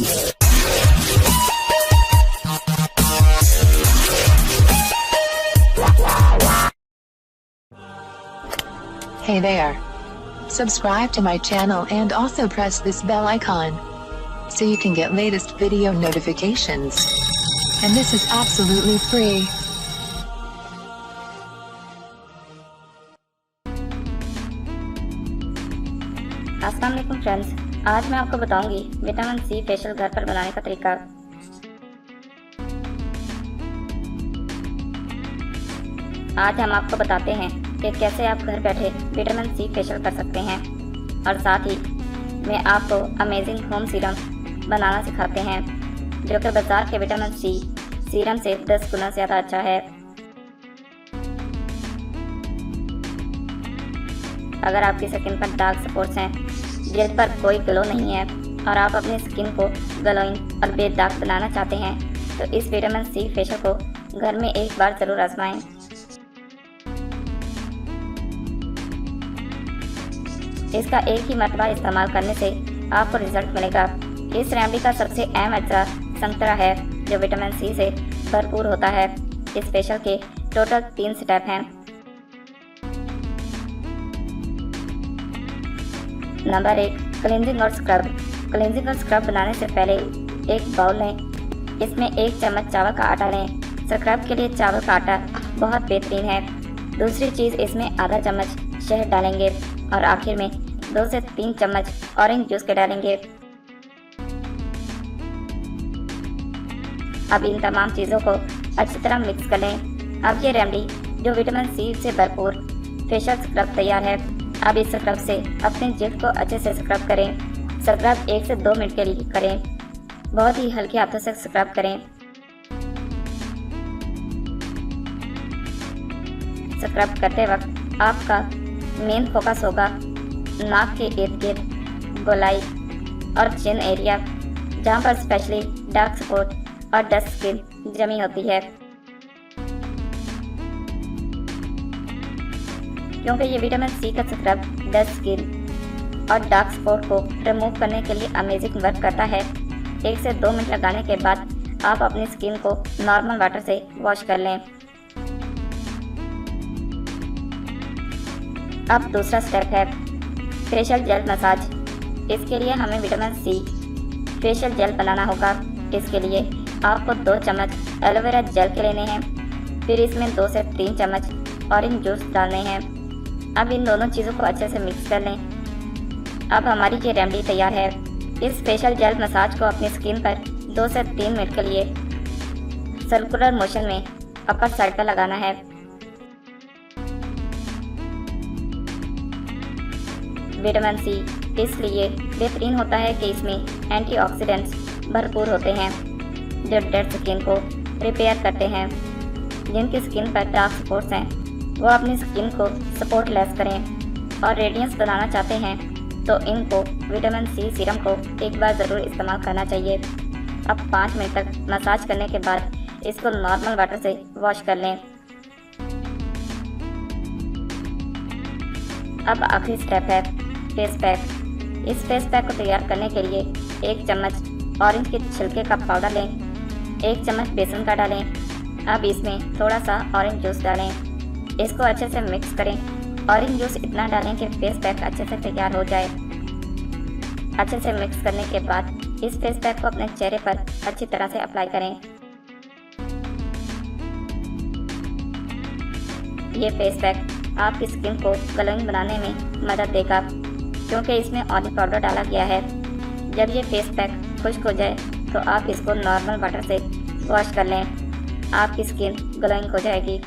Hey there. Subscribe to my channel and also press this bell icon so you can get latest video notifications. And this is absolutely free. अस्सलाम वालेकुम friends, आज मैं आपको बताऊंगी vitamin C facial घर पर बनाने का तरीका। आज हम आपको बताते हैं कि कैसे आप घर बैठे विटामिन सी फेशियल कर सकते हैं और साथ ही में आपको अमेजिंग होम सीरम बनाना सिखाते हैं जो कि बाजार के विटामिन सी सीरम से 10 गुना ज़्यादा अच्छा है। अगर आपकी स्किन पर डार्क स्पॉट्स हैं, जिल्द पर कोई ग्लो नहीं है और आप अपनी स्किन को ग्लोइंग और बेदाग बनाना चाहते हैं तो इस विटामिन सी फेशियल को घर में एक बार ज़रूर आजमाएं। इसका एक ही मरतबा इस्तेमाल करने से आपको रिजल्ट मिलेगा। इस रेमेडी का सबसे अहम अज्जा संतरा है जो विटामिन सी से भरपूर होता है। इस फेशियल के टोटल 3 स्टेप हैं। नंबर 1, क्लींजिंग और स्क्रब। क्लींजिंग और स्क्रब बनाने से पहले एक बाउल लें, इसमें 1 चम्मच चावल का आटा लें। स्क्रब के लिए चावल का आटा बहुत बेहतरीन है। दूसरी चीज़, इसमें आधा चम्मच शहद डालेंगे और आखिर में 2 से 3 चम्मच ऑरेंज जूस के डालेंगे। अब इन तमाम चीज़ों को अच्छी तरह मिक्स कर लें। अब ये रेमेडी जो विटामिन सी से भरपूर फेशियल स्क्रब तैयार है। अब इस स्क्रब से अपने जिल्द को अच्छे से स्क्रब करें। स्क्रब 1 से 2 मिनट के लिए करें। बहुत ही हल्के हाथों से स्क्रब करें। स्क्रब करते वक्त आपका मेन फोकस होगा नाक के इर्द गिर्द, गोलाई और चिन एरिया जहाँ पर स्पेशली डार्क स्पॉट और डस्ट स्किन जमी होती है, क्योंकि ये विटामिन सी का स्क्रब डस्ट स्किन और डार्क स्पॉट को रिमूव करने के लिए अमेजिंग वर्क करता है। 1 से 2 मिनट लगाने के बाद आप अपनी स्किन को नॉर्मल वाटर से वॉश कर लें। अब दूसरा स्टेप है फेशियल जेल मसाज। इसके लिए हमें विटामिन सी फेशियल जेल बनाना होगा। इसके लिए आपको 2 चम्मच एलोवेरा जेल के लेने हैं, फिर इसमें 2 से 3 चम्मच ऑरेंज जूस डालने हैं। अब इन दोनों चीज़ों को अच्छे से मिक्स कर लें। अब हमारी ये रेमेडी तैयार है। इस फेशियल जेल मसाज को अपनी स्किन पर 2 से 3 मिनट के लिए सर्कुलर मोशन में अपर साइड पर लगाना है। विटामिन सी इसलिए बेहतरीन होता है कि इसमें एंटीऑक्सीडेंट्स भरपूर होते हैं जो डेड स्किन को रिपेयर करते हैं। जिनकी स्किन पर डार्क स्पॉट्स हैं वो अपनी स्किन को सपोर्ट लेस करें और रेडियंस बनाना चाहते हैं तो इनको विटामिन सी सीरम को एक बार ज़रूर इस्तेमाल करना चाहिए। अब 5 मिनट तक मसाज करने के बाद इसको नॉर्मल वाटर से वॉश कर लें। अब आखिरी स्टेप है फेस पैक। इस फेस पैक को तैयार करने के लिए 1 चम्मच ऑरेंज के छिलके का पाउडर लें, 1 चम्मच बेसन का डालें। अब इसमें थोड़ा सा ऑरेंज जूस डालें। इसको अच्छे से मिक्स करें। ऑरेंज जूस इतना डालें कि फेस पैक अच्छे से तैयार हो जाए। अच्छे से मिक्स करने के बाद इस फेस पैक को अपने चेहरे पर अच्छी तरह से अप्लाई करें। ये फेस पैक आपकी स्किन को ग्लोइंग बनाने में मदद देगा क्योंकि इसमें ऑलिव पाउडर डाला गया है। जब ये फेस पैक खुश्क हो जाए तो आप इसको नॉर्मल वाटर से वॉश कर लें। आपकी स्किन ग्लोइंग हो जाएगी।